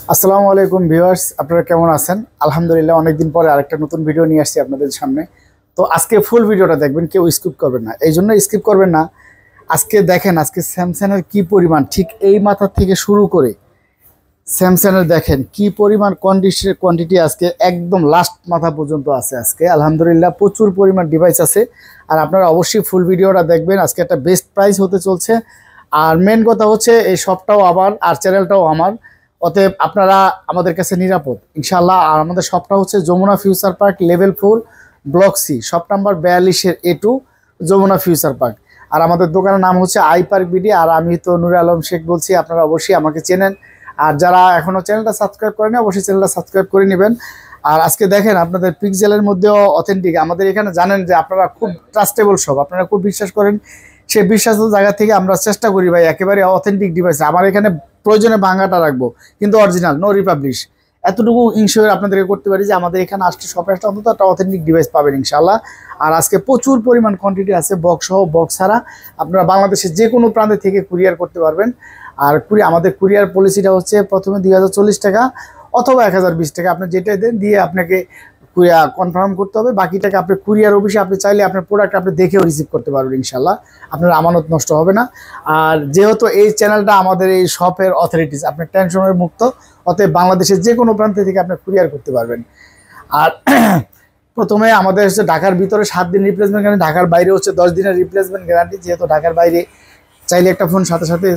আসসালামু আলাইকুম ভিউয়ার্স, আপনারা কেমন আছেন? আলহামদুলিল্লাহ, অনেকদিন পরে আরেকটা নতুন ভিডিও নিয়ে আসছি আপনাদের সামনে। তো আজকে ফুল ভিডিওটা দেখবেন, কেউ স্কিপ করবেন না। এই জন্য স্কিপ করবেন না, আজকে দেখেন আজকে স্যামসাংয়ের কি পরিমাণ, ঠিক এই মাথা থেকে শুরু করে স্যামসাংয়ের দেখেন কি পরিমাণ কোয়ান্টিটি আজকে একদম লাস্ট মাথা পর্যন্ত আছে। আজকে আলহামদুলিল্লাহ প্রচুর পরিমাণ ডিভাইস আছে, আর আপনারা অবশ্যই ফুল ভিডিওটা দেখবেন। আজকে একটা বেস্ট প্রাইস হতে চলছে, আর মেন কথা হচ্ছে এই শপটাও আমার আর চ্যানেলটাও আমার, অতএব আপনারা আমাদের কাছে নিরাপদ ইনশাল্লাহ। আর আমাদের শপটা হচ্ছে Jamuna future park level 4 block C, shop number 42-এর A2, যমুনা ফিউচার পার্ক। আর আমাদের দোকানের নাম হচ্ছে আই পার্ক বিডি, আর আমি তো নুরে আলম শেখ বলছি। আপনারা অবশ্যই আমাকে চেনেন, আর যারা এখনও চ্যানেলটা সাবস্ক্রাইব করেনি অবশ্যই চ্যানেলটা সাবস্ক্রাইব করে নেবেন। আর আজকে দেখেন আপনাদের পিক্সেলের মধ্যেও অথেন্টিক, আমাদের এখানে জানেন যে আপনারা খুব ট্রাস্টেবল শপ, আপনারা খুব বিশ্বাস করেন। সেই বিশ্বাসের জায়গা থেকে আমরা চেষ্টা করি ভাই একেবারে অথেন্টিক ডিভাইস। আমার এখানে প্রয়োজনে ভাঙাটা রাখবো, কিন্তু অরিজিনাল, নো রিপাবলিশ। এতটুকু ইনশিওর আপনাদেরকে করতে পারি যে আমাদের এখানে আসলে শপে আসলে অন্তত একটা অথেন্টিক ডিভাইস পাবেন ইনশাল্লাহ। আর আজকে প্রচুর পরিমাণ কোয়ান্টিটি আছে, বক্স সহ বক্স ছাড়া আপনারা বাংলাদেশের যে কোনো প্রান্তে থেকে কুরিয়ার করতে পারবেন। আর আমাদের কুরিয়ার পলিসিটা হচ্ছে প্রথমে 2040 টাকা অথবা 1020 টাকা, আপনি যেটা দেন দিয়ে আপনাকে কনফার্ম করতে হবে। বাকি টাকা আপনি কুরিয়ার অফিসে আপনি চাইলে আপনার প্রোডাক্ট আপনি দেখেও রিসিভ করতে পারবেন ইনশাল্লাহ, আপনার আমানত নষ্ট হবে না। আর যেহেতু এই চ্যানেলটা আমাদের এই শপের অথরিটিস, আপনি টেনশনের মুক্ত, অতএব বাংলাদেশের যে কোনো প্রান্ত থেকে আপনি কুরিয়ার করতে পারবেন। আর প্রথমে আমাদের হচ্ছে ঢাকার ভিতরে 7 দিন রিপ্লেসমেন্ট গ্যারান্টি, ঢাকার বাইরে হচ্ছে 10 দিনের রিপ্লেসমেন্ট গ্যারান্টি। যেহেতু ঢাকার বাইরে চাইলে একটা ফোন সাথে সাথে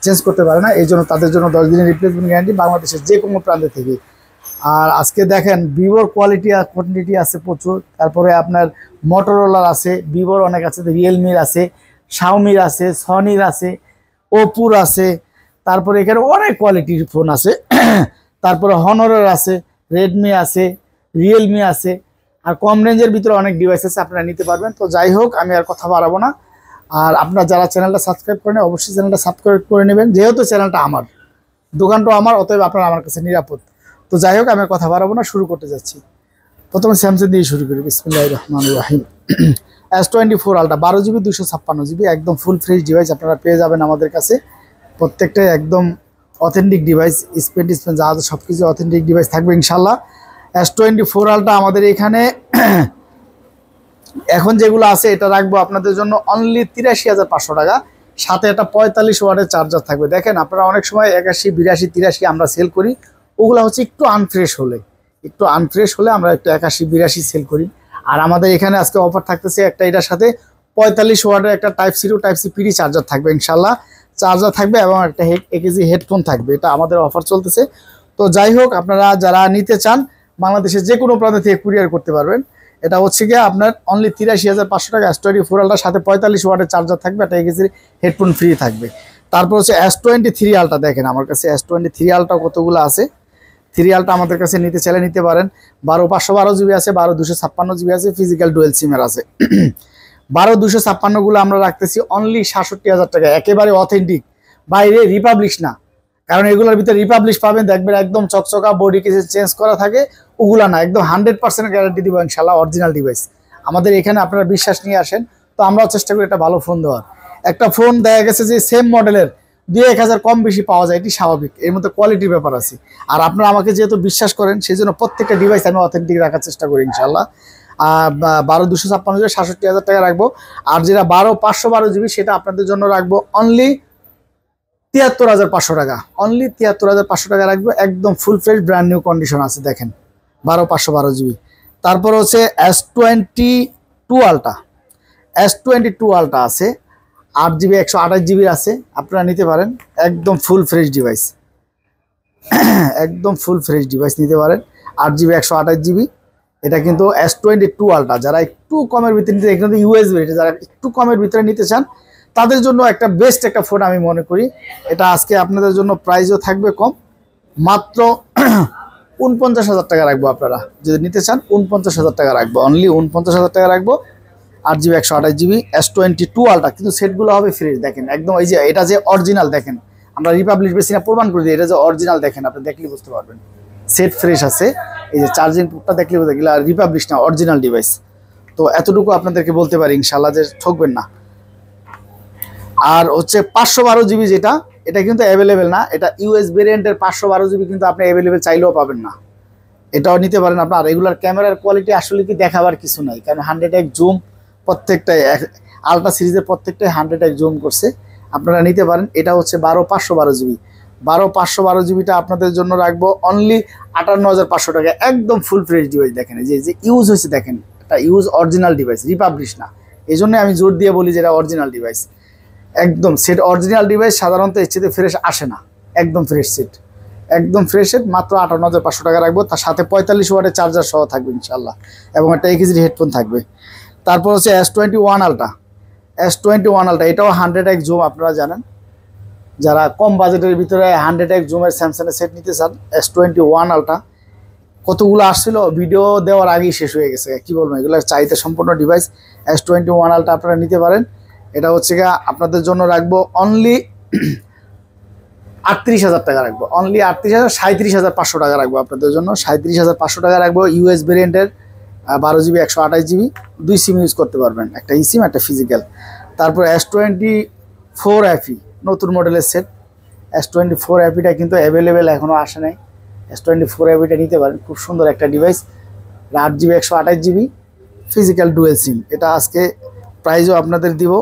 চেঞ্জ করতে পারে না, এই জন্য তাদের জন্য 10 দিনের রিপ্লেসমেন্ট গ্যারান্টি বাংলাদেশের যে কোনো প্রান্ত থেকে। আর আজকে দেখেন ভিভোর কোয়ান্টিটি আছে প্রচুর, তারপরে আপনার মোটরোলার আছে, ভিভোর অনেক আছে, রিয়েলমির আছে, শাওমির আছে, সনির আছে, ওপোর আছে, তারপরে এখানে অনেক কোয়ালিটির ফোন আছে। তারপরে হনরের আছে, রেডমি আছে, রিয়েলমি আছে, আর কম রেঞ্জের ভিতরে অনেক ডিভাইস আছে, আপনারা নিতে পারবেন। তো যাই হোক, আমি আর কথা বাড়াবো না। আর আপনারা যারা চ্যানেলটা সাবস্ক্রাইব করেন অবশ্যই চ্যানেলটা সাবস্ক্রাইব করে নেবেন, যেহেতু চ্যানেলটা আমার, দোকানটাও আমার, অতএব আপনারা আমার কাছে নিরাপদ। তো যাই হোক, আমি কথা বাড়াবো না, শুরু করতে যাচ্ছি। প্রথমে স্যামসাং দিয়ে শুরু করি, বিসমিল্লাহির রহমানির রহিম। S24 আলট্রা 12GB 256GB, একদম ফুল ফ্রেশ ডিভাইস আপনারা পেয়ে যাবেন আমাদের কাছে। প্রত্যেকটাই একদম অথেন্টিক ডিভাইস, স্পেন যা আছে সব কিছু অথেন্টিক ডিভাইস থাকবে ইনশাল্লাহ। S24 আলট্রা আমাদের এখানে এখন যেগুলো আছে এটা রাখবো আপনাদের জন্য অনলি 83,500 টাকা, সাথে একটা 45 ওয়াটের চার্জার থাকবে। দেখেন আপনারা অনেক সময় 81, 82, 83 আমরা সেল করি, ওগুলো হচ্ছে একটু আনফ্রেশ হলে আমরা একটু 81, 82 সেল করি। আর আমাদের এখানে আজকে অফার থাকতেছে একটা, এটার সাথে 45 ওয়াটের একটা টাইপ সি পিডি চার্জার থাকবে ইনশাল্লাহ, চার্জার থাকবে এবং একটা কেজি হেডফোন থাকবে। এটা আমাদের অফার চলতেছে। তো যাই হোক, আপনারা যারা নিতে চান বাংলাদেশের যে কোনো প্রান্ত থেকে কুরিয়ার করতে পারবেন। এটা হচ্ছে গিয়ে আপনার অনলি 83,500 টাকা। S24 আলট্রার সাথে 45 ওয়াটের চার্জার থাকবে, একটা কেজির হেডফোন ফ্রি থাকবে। তারপর হচ্ছে S23 আলট্রা, দেখেন আমার কাছে S23 আলট্রা কতগুলো আছে। 3 আলট্রা আমাদের কাছে নিতে চাইলে নিতে পারেন। 512GB আছে, 256GB আছে, ফিজিক্যাল ডুয়েল সিমের আছে। 256গুলো আমরা রাখতেছি অনলি 67,000 টাকা, একেবারে অথেন্টিক, বাইরে রিপাবলিশ না। কারণ এগুলোর ভিতরে রিপাবলিশ পাবেন, দেখবেন একদম চকচকা, বডি কিছু চেঞ্জ করা থাকে, ওগুলা না, একদম 100% গ্যারান্টি দিব ইনশাল্লাহ, অরিজিনাল ডিভাইস। আমাদের এখানে আপনারা বিশ্বাস নিয়ে আসেন, তো আমরাও চেষ্টা করি একটা ভালো ফোন দেওয়ার। একটা ফোন দেখা গেছে যে সেম মডেলের 2-1 হাজার কম বেশি পাওয়া যায়, এটি স্বাভাবিক, এর মধ্যে কোয়ালিটির ব্যাপার আছে। আর আপনারা আমাকে যেহেতু বিশ্বাস করেন, সেই জন্য প্রত্যেকটা ডিভাইস আমি অথেন্টিক রাখার চেষ্টা করি ইনশাল্লাহ। 256 67,000 টাকা রাখবো। আর যেটা 512GB সেটা আপনাদের জন্য রাখবো অনলি 73,500 টাকা, অনলি 73,500 টাকা রাখবো, একদম full fresh brand new condition আছে। দেখেন 512GB। তারপর হচ্ছে S22 আলট্রা, S22 আলট্রা আছে, 8GB 128GB আছে, আপনারা নিতে পারেন। একদম ফুল ফ্রেশ ডিভাইস, একদম ফুল ফ্রেশ ডিভাইস নিতে পারেন। 8GB 128GB, এটা কিন্তু S22 আলট্রা। যারা একটু কমের ভিতরে নিতে, এখানে USB, এটা যারা একটু কমের ভিতরে নিতে চান তাদের জন্য একটা বেস্ট একটা ফোন আমি মনে করি। এটা আজকে আপনাদের জন্য প্রাইসও থাকবে কম, মাত্র 49,000 টাকা রাখবো। আপনারা যদি নিতে চান 49,000 টাকা রাখবো, অনলি 49,000 টাকা রাখবো। 8GB 128GB S22 আলট্রা, কিন্তু সেটগুলো হবে ফ্রেশ। দেখেন একদম, এই যে এটা যে অরিজিনাল, দেখেন আমরা রিপাবলিশ বেশি না প্রমাণ করে দিই, এটা যে অরিজিনাল দেখেন, আপনি দেখলে বুঝতে পারবেন সেট ফ্রেশ আছে। এই যে চার্জিং পোর্টটা দেখলে বুঝতে গেলে রিপাবলিশ না, অরিজিনাল ডিভাইস। তো এতটুকু আপনাদেরকে বলতে পারি ইনশাল্লাহ যে ঠকবেন না। আর হচ্ছে 512GB যেটা, এটা কিন্তু অ্যাভেলেবেল না, এটা ইউএস ভেরিয়েন্টের 512 জিবি কিন্তু আপনি অ্যাভেলেবেল চাইলেও পাবেন না, এটাও নিতে পারেন। আপনার রেগুলার ক্যামেরার কোয়ালিটি আসলে কি দেখাবার কিছু নাই, কারণ 100x জুম প্রত্যেকটাই, আলট্রা সিরিজের প্রত্যেকটাই 100x জুম করছে, আপনারা নিতে পারেন। এটা হচ্ছে 12512 জিবি, 12512 জিবিটা আপনাদের জন্য রাখবো অনলি 58500 টাকা, একদম ফুল ফ্রেশ ডিভাইস। দেখেন যে ইউজ হয়েছে, দেখেন এটা ইউজ অরিজিনাল ডিভাইস, রিপাবলিশ না, এই জন্য আমি জোর দিয়ে বলি যে এটা অরিজিনাল ডিভাইস, একদম সেট অরিজিনাল ডিভাইস সাধারণত এর চেয়ে ফ্রেশ আসে না, একদম ফ্রেশ সেট, একদম ফ্রেশ সেট, মাত্র 58500 টাকা রাখবো। তার সাথে 45 ওয়াটের চার্জার সহ থাকবে ইনশাল্লাহ, এবং একটা AKG হেডফোন থাকবে। তারপর হচ্ছে S21 আলট্রা, S21 আলট্রা, এটাও 100x জুম, আপনারা জানেন যারা কম বাজেটের ভিতরে 100x জুমের স্যামসাংয়ের সেট নিতে চান, S21 আলট্রা কতগুলো আসছিল ভিডিও দেওয়ার আগেই শেষ হয়ে গেছে, কি বলবো, এগুলো চাহিদা সম্পূর্ণ ডিভাইস। S21 আলট্রা আপনারা নিতে পারেন, এটা হচ্ছে গিয়ে আপনাদের জন্য রাখবো অনলি 38,000 টাকা রাখবো, অনলি 37,500 টাকা রাখবো আপনাদের জন্য, 37,500 টাকা রাখবো। ইউএস ভেরিয়েন্টের 12 জিবি 128 জিবি, 2 সিম ইউজ করতে পারবেন, একটা ইসিম একটা ফিজিক্যাল। তারপর S24 FE নতুন মডেলের সেট, S24 FEটা কিন্তু অ্যাভেলেবেল এখনও আসে নাই, S24 FEটা নিতে পারেন, খুব সুন্দর একটা device, 8 GB 128 GB physical dual SIM. এটা আজকে প্রাইসও আপনাদের দিব,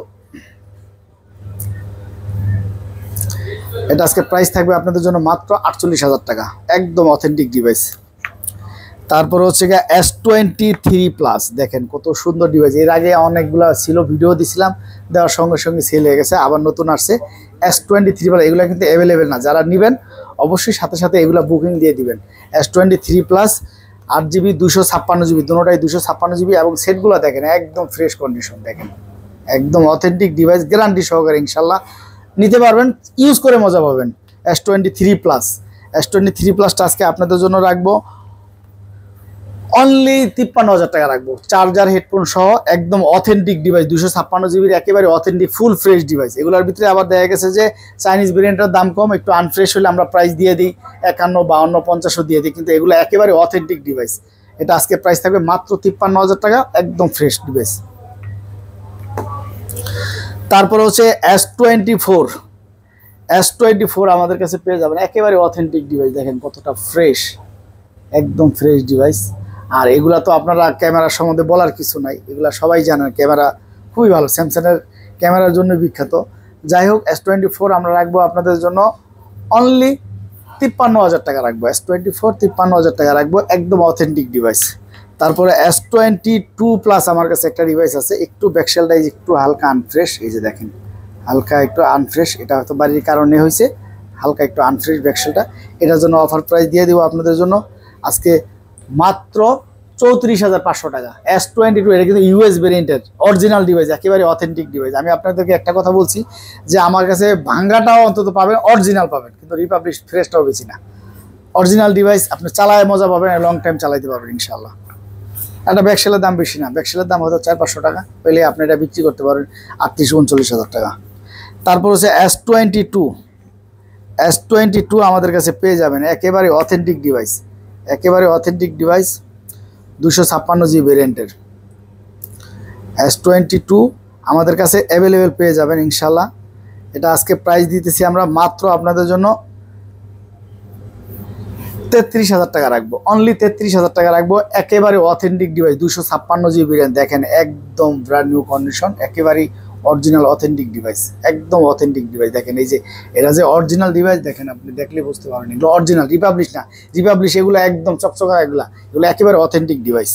এটা আজকে প্রাইস থাকবে আপনাদের জন্য মাত্র 48,000 টাকা, একদম অথেন্টিক ডিভাইস। তারপর হচ্ছে গিয়ে S23 প্লাস, দেখেন কত সুন্দর ডিভাইস, এর আগে অনেকগুলো ছিল, ভিডিও দিছিলাম, দেওয়ার সঙ্গে সঙ্গে সেল হয়ে গেছে, আবার নতুন আসছে S23 প্লাস। এগুলো কিন্তু অ্যাভেলেবেল না, যারা নেবেন অবশ্যই সাথে সাথে এগুলো বুকিং দিয়ে দিবেন। S23 প্লাস 8 জিবি 256 জিবি, দুটোটাই 256 জিবি, এবং সেটগুলো দেখেন একদম ফ্রেশ কন্ডিশন, দেখেন একদম অথেন্টিক ডিভাইস, গ্যারান্টি সহকারে ইনশাল্লাহ নিতে পারবেন, ইউজ করে মজা পাবেন। S23 প্লাস, S23 প্লাসটা আজকে আপনাদের জন্য রাখবো অনলি 53,000 টাকা রাখবো, চার্জার হেডফোন সহ, একদম অথেন্টিক ডিভাইস, 256 জিবির একেবারে অথেন্টিক ফুল ফ্রেশ ডিভাইস। এগুলোর ভিতরে আবার দেখা গেছে যে চাইনিজ ভেরিয়েন্টের দাম কম, একটু আনফ্রেশ হলে আমরা প্রাইস দিয়ে দিই 51, 52, 50 দিয়ে দিই, কিন্তু এগুলো একেবারে অথেন্টিক ডিভাইস। এটা আজকে প্রাইস থাকবে মাত্র 53,000 টাকা, একদম ফ্রেশ ডিভাইস। তারপর হচ্ছে S24 আমাদের কাছে পেয়ে যাবেন, একেবারে অথেন্টিক ডিভাইস, দেখেন কতটা ফ্রেশ, একদম ফ্রেশ ডিভাইস। আর এগুলা তো আপনারা ক্যামেরার সম্বন্ধে বলার কিছু নাই, এগুলা সবাই জানেন, ক্যামেরা খুবই ভালো, স্যামসাংয়ের ক্যামেরার জন্য বিখ্যাত। যাই হোক, S24 আমরা রাখবো আপনাদের জন্য অনলি 53,000 টাকা রাখবো, S24 53,000 টাকা রাখবো, একদম অথেন্টিক ডিভাইস। তারপরে S22 প্লাস আমার কাছে একটা ডিভাইস আছে, একটু ব্যাকশেলটা একটু হালকা আনফ্রেশ, এই যে দেখেন হালকা একটু আনফ্রেশ, এটা হয়তো বাড়ির কারণে হয়েছে, হালকা একটু আনফ্রেশ ব্যাকশেলটা, এটার জন্য অফার প্রাইস দিয়ে দেবো আপনাদের জন্য আজকে মাত্র 34,500 টাকা। S22 এটা কিন্তু ইউএস ভেরিয়েন্টের অরিজিনাল ডিভাইস, একেবারে অথেন্টিক ডিভাইস। আমি আপনাদেরকে একটা কথা বলছি যে আমার কাছে ভাঙ্গাটাও অন্তত পাবেন, অরিজিনাল পাবেন, কিন্তু রিপাবলিশ ফ্রেশটাও বেশি না, অরিজিনাল ডিভাইস আপনি চালায় মজা পাবেন, লং টাইম চালাইতে পারবেন ইনশাল্লাহ। একটা ব্যাকশেলের দাম বেশি না, ব্যাকশেলের দাম হয়তো 400-500 টাকা, পেলে আপনি এটা বিক্রি করতে পারেন 38-39,000 টাকা। তারপর হচ্ছে S22 আমাদের কাছে পেয়ে যাবেন, একেবারে অথেন্টিক ডিভাইস, একেবারে অথেন্টিক ডিভাইস, 256 জিবি ভেরিয়েন্টের S22 আমাদের কাছে অ্যাভেলেবেল পেয়ে যাবেন ইনশাল্লাহ। এটা আজকে প্রাইস দিতেছি আমরা মাত্র আপনাদের জন্য 33,000 টাকা রাখবো, অনলি 33,000 টাকা রাখবো, একেবারে অথেন্টিক ডিভাইস, 256 জিবি ভেরিয়েন্ট, দেখেন একদম ব্র্যান্ড নিউ কন্ডিশন, একেবারে অরিজিনাল অথেন্টিক ডিভাইস, একদম অথেন্টিক ডিভাইস। দেখেন এই যে এটা যে অরিজিনাল ডিভাইস, দেখেন আপনি দেখলে বুঝতে পারবেন এগুলো অরিজিনাল, রিপাবলিশ না, রিপাবলিশ এগুলো একদম চকচকা, এগুলো একেবারে অথেন্টিক ডিভাইস।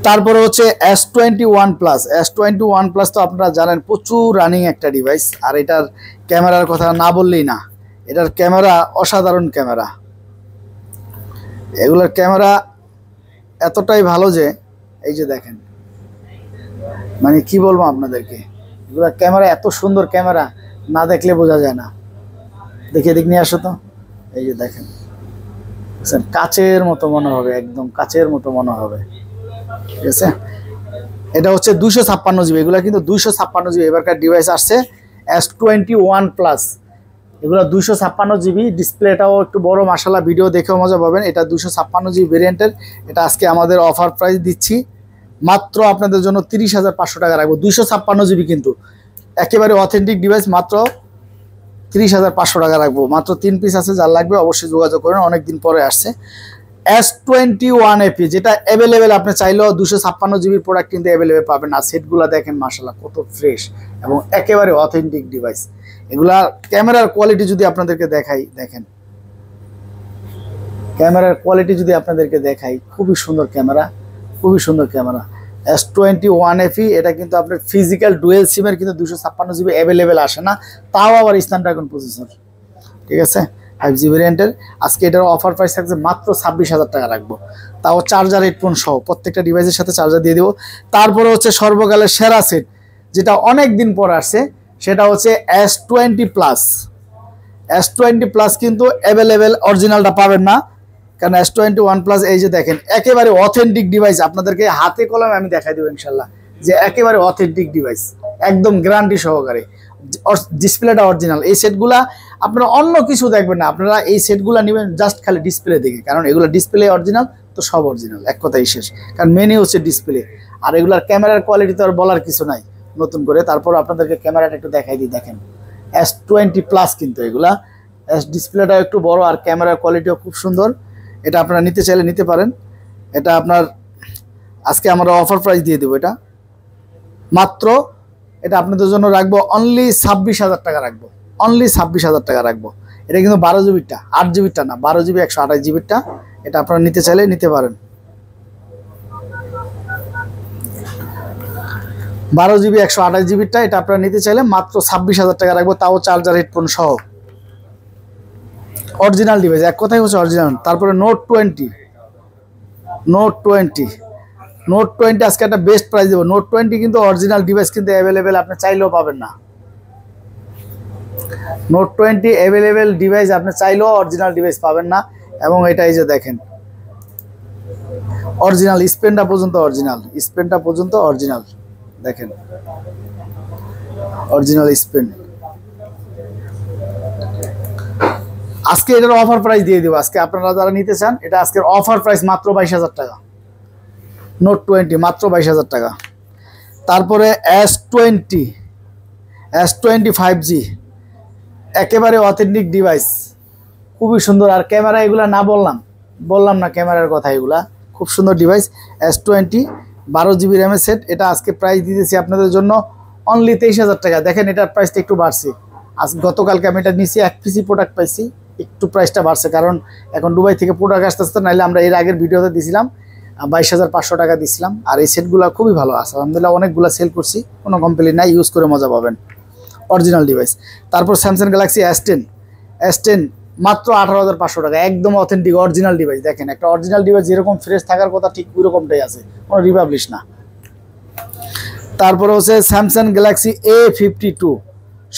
তারপরে হচ্ছে S21 প্লাস, S21 প্লাস তো আপনারা জানেন প্রচুর রানিং একটা ডিভাইস, আর এটার ক্যামেরার কথা না বললেই না, এটার ক্যামেরা অসাধারণ ক্যামেরা, এগুলোর ক্যামেরা এতটাই ভালো যে এই যে দেখেন, মানে কি বলবো আপনাদেরকে, এগুলো ক্যামেরা এত সুন্দর, ক্যামেরা না দেখলে বোঝা যায় না। দেখে দিক নিয়ে আসো তো, এই যে দেখেন কাচের মতো মনে হবে, একদম কাচের মতো মনে হবে, ঠিক আছে। এটা হচ্ছে 256 জিবি, এগুলো কিন্তু 256 জিবি এবারকার ডিভাইস আসছে S21 প্লাস, এগুলো 256 জিবি, ডিসপ্লেটাও একটু বড়, মাশাআল্লাহ ভিডিও দেখেও মজা পাবেন। এটা 256 জিবি ভেরিয়েন্টের, এটা আজকে আমাদের অফার প্রাইস দিচ্ছি মাত্র আপনাদের জন্য 30,500 টাকা রাখবো, 256 জিবি কিন্তু একেবারে অথেন্টিক ডিভাইস, মাত্র 30,500 টাকা রাখবো। মাত্র 3 পিস আছে, যার লাগবে অবশ্যই যোগাযোগ করেন, অনেকদিন পরে আসছে। S21 AP যেটা অ্যাভেলেবেল, আপনি চাইলেও 256 জিবির প্রোডাক্ট কিন্তু অ্যাভেলেবেল পাবেন। আর সেটগুলো দেখেন মাশাআল্লাহ কত ফ্রেশ এবং একেবারে অথেন্টিক ডিভাইস। এগুলা ক্যামেরার কোয়ালিটি যদি আপনাদেরকে দেখাই, দেখেন ক্যামেরার কোয়ালিটি যদি আপনাদেরকে দেখাই, খুবই সুন্দর ক্যামেরা, খুবই সুন্দর ক্যামেরা। S21 FE এটা কিন্তু আপনার ফিজিক্যাল ডুয়েল সিমের কিন্তু 256 জিবি অ্যাভেলেবেল আসে না, তাও আবার স্ন্যাপড্রাগন প্রসেসর, ঠিক আছে 5G ভেরিয়েন্টের। আজকে এটার অফার প্রাইস থাকছে মাত্র 26,000 টাকা রাখবো, তাও চার্জার হেডফোন সহ প্রত্যেকটা ডিভাইসের সাথে চার্জার দিয়ে দেবো। তারপরে হচ্ছে সর্বকালের সেরা সেট যেটা অনেক দিন পর আসছে, সেটা হচ্ছে S20 Plus। S20 Plus কিন্তু অ্যাভেলেবেল, অরিজিনালটা পাবেন না, কারণ S21 Plus এই যে দেখেন একেবারে অথেন্টিক ডিভাইস, আপনাদেরকে হাতে কলমে আমি দেখাই দেবো ইনশাল্লাহ যে একেবারে অথেন্টিক ডিভাইস, একদম গ্যারান্টি সহকারে, ডিসপ্লেটা অরিজিনাল। এই সেটগুলা আপনারা অন্য কিছু দেখবেন না, আপনারা এই সেটগুলা নেবেন জাস্ট খালি ডিসপ্লে দেখে, কারণ এগুলো ডিসপ্লে অরিজিনাল, তো সব অরিজিনাল, এক কথাই শেষ। কারণ মেনই হচ্ছে ডিসপ্লে, আর এগুলার ক্যামেরার কোয়ালিটি তো আর বলার কিছু নাই নতুন করে। তারপর আপনাদেরকে ক্যামেরাটা একটু দেখাই দিই, দেখেন S20 Plus কিন্তু এগুলা ডিসপ্লেটা একটু বড় আর ক্যামেরার কোয়ালিটিও খুব সুন্দর। এটা আপনারা নিতে চাইলে নিতে পারেন। এটা আপনার আজকে আমরা অফার প্রাইস দিয়ে দেবো, এটা মাত্র, এটা আপনাদের জন্য রাখবো অনলি 26,000 টাকা রাখবো, অনলি 26,000 টাকা রাখবো। এটা কিন্তু 12 জিবিটা, 8 জিবিটা না, 12 জিবি 128 জিবিটা। এটা আপনারা নিতে চাইলে নিতে পারেন। 12 জিবি 128 জিবিটা এটা আপনারা নিতে চাইলে মাত্র 26,000 টাকা রাখবো, তাও চার্জার হেডফোন সহ, অরিজিনাল ডিভাইস, এক কথাই হচ্ছে অরিজিনাল। তারপরে Note 20 আজকে একটা বেস্ট প্রাইস দেবো। Note 20 কিন্তু অরিজিনাল ডিভাইস কিন্তু অ্যাভেলেবেল, আপনি চাইলেও পাবেন না। Note 20 অ্যাভেলেবেল ডিভাইস, আপনি চাইলেও অরিজিনাল ডিভাইস পাবেন না। এবং এটা এই যে দেখেন অরিজিনাল, স্পেনটা পর্যন্ত অরিজিনাল, স্পেনটা পর্যন্ত অরিজিনাল, দেখেন অরিজিনাল স্পেন। আজকে এটার অফার প্রাইস দিয়ে দেবো, আজকে আপনারা যারা নিতে চান এটা আজকের অফার প্রাইস মাত্র 22,000 টাকা। Note 20 মাত্র 22,000 টাকা। তারপরে S20 5G একেবারে অথেন্টিক ডিভাইস, খুবই সুন্দর। আর ক্যামেরা এগুলা না বললাম না ক্যামেরার কথা, এগুলা খুব সুন্দর ডিভাইস। S20 12 জিবি র্যামের সেট, এটা আজকে প্রাইস দিতেছি আপনাদের জন্য অনলি 23,000 টাকা। দেখেন এটার প্রাইসটা একটু বাড়ছে, আজ গতকালকে আমি এটা নিয়েছি, 1 পিসি প্রোডাক্ট পাইছি, একটু প্রাইসটা বাড়ছে, কারণ এখন দুবাই থেকে প্রোডাক্ট আসতে নাইলে আমরা এর আগের ভিডিওতে দিয়েছিলাম 22,500 টাকা দিয়েছিলাম। আর এই সেটগুলো খুবই ভালো আছে, আলহামদুলিল্লাহ অনেকগুলো সেল করছি, কোনো কমপ্লেইন নাই, ইউজ করে মজা পাবেন, অরিজিনাল ডিভাইস। তারপর স্যামসাং গ্যালাক্সি S10 মাত্র 18,500 টাকা, একদম অথেন্টিক অরিজিনাল ডিভাইস। দেখেন একটা অরিজিনাল ডিভাইস যেরকম ফ্রেশ থাকার কথা ঠিক ওই রকমটাই আছে, কোনো রিপাবলিশ না। তারপরে হচ্ছে স্যামসাং গ্যালাক্সি A52,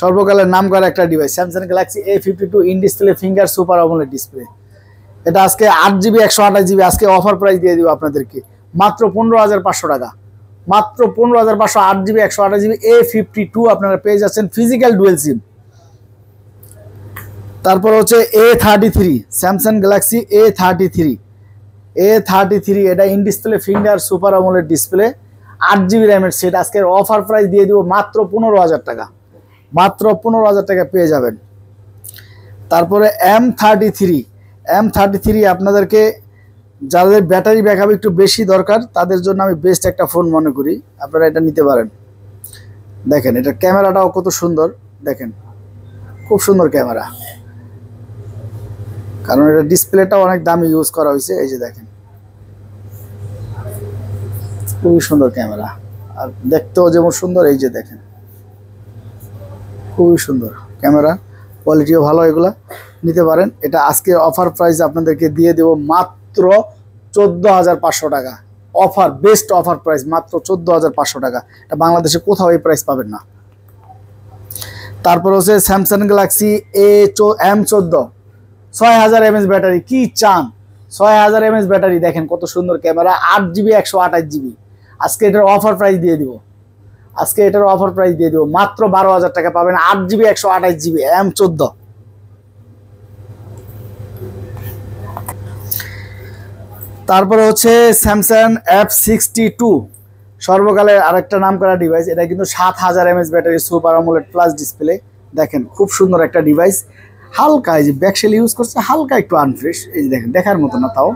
সর্বকালের নাম করা একটা device, Samsung Galaxy A52 in display finger super AMOLED display. এটা আজকে 8 জিবি 128 জিবি, আজকে অফার প্রাইস দিয়ে দিব আপনাদেরকে মাত্র 15,500 টাকা, মাত্র 15,500, 8 জিবি 128 জিবি A52 আপনারা পেয়ে যাচ্ছেন ফিজিক্যাল ডুয়েল সিম। তারপর হচ্ছে A33, স্যামসাং গ্যালাক্সি A33 এটা in display finger super AMOLED display, 8 GB র্যামের সেট। আজকের অফার প্রাইস দিয়ে দিব মাত্র 15,000 টাকা, মাত্র 15,000 টাকা পেয়ে যাবেন। তারপরে M33 আপনাদেরকে, যাদের ব্যাটারি ব্যাকআপ একটু বেশি দরকার তাদের জন্য আমি বেস্ট একটা ফোন মনে করি, আপনারা এটা নিতে পারেন। দেখেন এটা ক্যামেরাটাও কত সুন্দর, দেখেন খুব সুন্দর ক্যামেরা, কারণ এটা ডিসপ্লেটাও অনেক দামি ইউজ করা হয়েছে। এই যে দেখেন খুবই সুন্দর ক্যামেরা, আর দেখতেও যেমন সুন্দর, এই যে দেখেন খুবই সুন্দর ক্যামেরা, কোয়ালিটিও ভালো, এগুলা নিতে পারেন। এটা আজকে অফার প্রাইস আপনাদেরকে দিয়ে দেব মাত্র 14,500 টাকা, অফার, বেস্ট অফার প্রাইস মাত্র 14,500 টাকা। এটা বাংলাদেশে কোথাও এই প্রাইস পাবেন না। তারপর হচ্ছে Samsung Galaxy M14 6000 mAh battery, কি চান 6000 mAh ব্যাটারি, দেখেন কত সুন্দর ক্যামেরা, 8 জিবি 128 জিবি। আজকে এটার অফার প্রাইস দিয়ে দিব, আজকে এটার অফার প্রাইস দিয়ে দিব মাত্র 12,000 টাকা পাবেন, 8 জিবি 128 জিবি M14। তারপরে হচ্ছে স্যামসাং F62, সর্বকালের আরেকটা নাম করা ডিভাইস। এটা কিন্তু 7000 mAh battery, super AMOLED plus display, দেখেন খুব সুন্দর একটা ডিভাইস, হালকা এই যে ব্যাকশেল ইউজ করছে, হালকা একটু আনফ্রেশ, এই যে দেখেন দেখার মতো না, তাও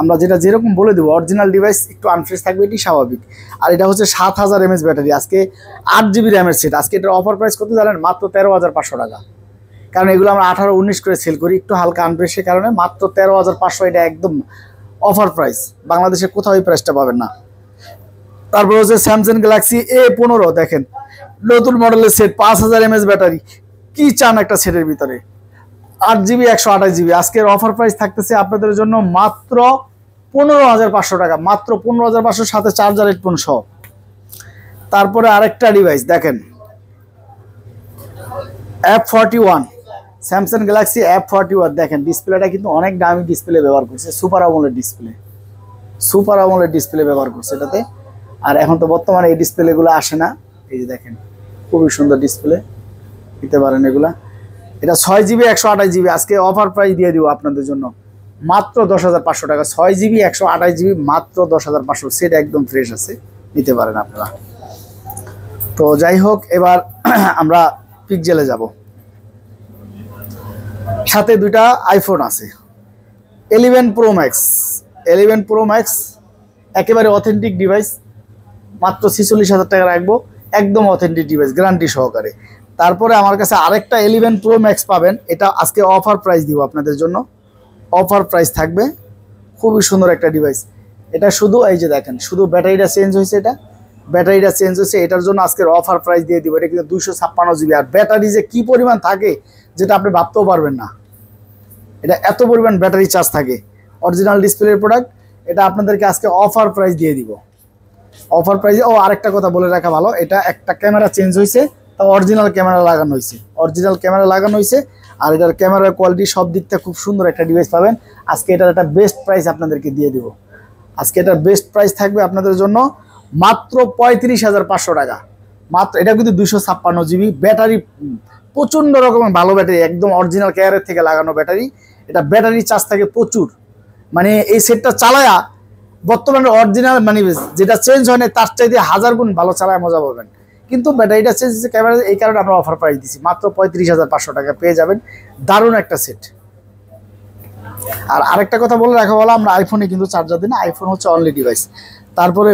আমরা যেরকম বলে দেবো অরিজিনাল ডিভাইস একটু আনফ্রেশ থাকবে, এটি স্বাভাবিক। আর এটা হচ্ছে 7000 mAh ব্যাটারি, আজকে 8GB র্যামের সেট। আজকে এটার অফার প্রাইস কত জানেন? মাত্র 13,500 টাকা। কারণ এগুলো আমরা 18-19 করে সেল করি, একটু হালকা আনফ্রেশের কারণে মাত্র 13,500। এটা একদম অফার প্রাইস, বাংলাদেশে কোথাও এই প্রাইসটা পাবেন না। তারপর হচ্ছে স্যামসাং গ্যালাক্সি A15, দেখেন নতুন মডেলের সেট, 5000 mAh ব্যাটারি। কি চান একটা সেটের ভিতরে? 8GB 128GB। আজকের অফার প্রাইস থাকতেছে আপনাদের জন্য মাত্র 15,500 টাকা, মাত্র 15,500, সাথে চার্জার হেডফোন সহ। তারপরে আরেকটা ডিভাইস দেখেন, F41, স্যামসাং গ্যালাক্সি F41। দেখেন ডিসপ্লেটা কিন্তু অনেক দামি ডিসপ্লে ব্যবহার করছে, সুপার আমোলেড ডিসপ্লে ব্যবহার করছে এটাতে। আর এখন তো বর্তমানে এই ডিসপ্লেগুলো আসে না, এই যে দেখেন খুবই সুন্দর ডিসপ্লে, নিতে পারেন এগুলা। এটা 6GB 128GB, আজকে অফার প্রাইস দিয়ে দিব আপনাদের জন্য মাত্র 10,500 টাকা। 6GB 128GB মাত্র 10,500, সেট একদম ফ্রেশ আছে, নিতে পারেন আপনারা। তো যাই হোক, এবার আমরা পিক্সেলে যাব। সাথে দুইটা আইফোন আছে, 11 Pro Max, একেবারে অথেন্টিক ডিভাইস, মাত্র 46,000 টাকা রাখবো, একদম অথেন্টিক ডিভাইস গ্যারান্টি সহকারে। তারপরে আমার কাছে আরেকটা 11 Pro Max পাবেন, এটা আজকে অফার প্রাইস দিব আপনাদের জন্য, অফার প্রাইস থাকবে, খুবই সুন্দর একটা ডিভাইস। এটা শুধু এই যে দেখেন, শুধু ব্যাটারিটা চেঞ্জ হয়েছে, এটার জন্য আজকের অফার প্রাইস দিয়ে দিব। এটা কিন্তু 256GB, আর ব্যাটারি যে কি পরিমাণ থাকে যেটা আপনি ভাবতেও পারবেন না, এটা এত পরিমাণ ব্যাটারি চার্জ থাকে, অরিজিনাল ডিসপ্লের প্রোডাক্ট। এটা আপনাদেরকে আজকে অফার প্রাইস দিয়ে দিব, অফার প্রাইসে। ও আরেকটা কথা বলে রাখা ভালো, এটা একটা ক্যামেরা চেঞ্জ হয়েছে, তা অরিজিনাল ক্যামেরা লাগানো হয়েছে, আর এটার ক্যামেরার কোয়ালিটি সব দিক থেকে খুব সুন্দর একটা ডিভাইস পাবেন। আজকে এটার একটা বেস্ট প্রাইস আপনাদেরকে দিয়ে দিব, আজকে এটার বেস্ট প্রাইস থাকবে আপনাদের জন্য মাত্র 35,500 টাকা। মাত্র, এটা কিন্তু 256GB ব্যাটারি, প্রচণ্ড রকমের ভালো ব্যাটারি, একদম অরিজিনাল কেয়ারের থেকে লাগানো ব্যাটারি। এটা ব্যাটারি চার্জ থাকে প্রচুর, মানে এই সেটটা চালায়া বর্তমানে অরিজিনাল মানে যেটা চেঞ্জ হয় না তার চাইতে 1000 গুণ ভালো চালায় মজা পাবেন। কিন্তু ব্যাটারিটা চেঞ্জ হচ্ছে ক্যামেরা, এই কারণে আমরা অফার প্রাইস দিচ্ছি মাত্র 35,500 টাকা পেয়ে যাবেন দারুণ একটা সেট। আর আরেকটা কথা বলে রাখা ভালো, আমরা আইফোনে কিন্তু চার্জার দিই না, আইফোন হচ্ছে অনলি ডিভাইস। তারপরে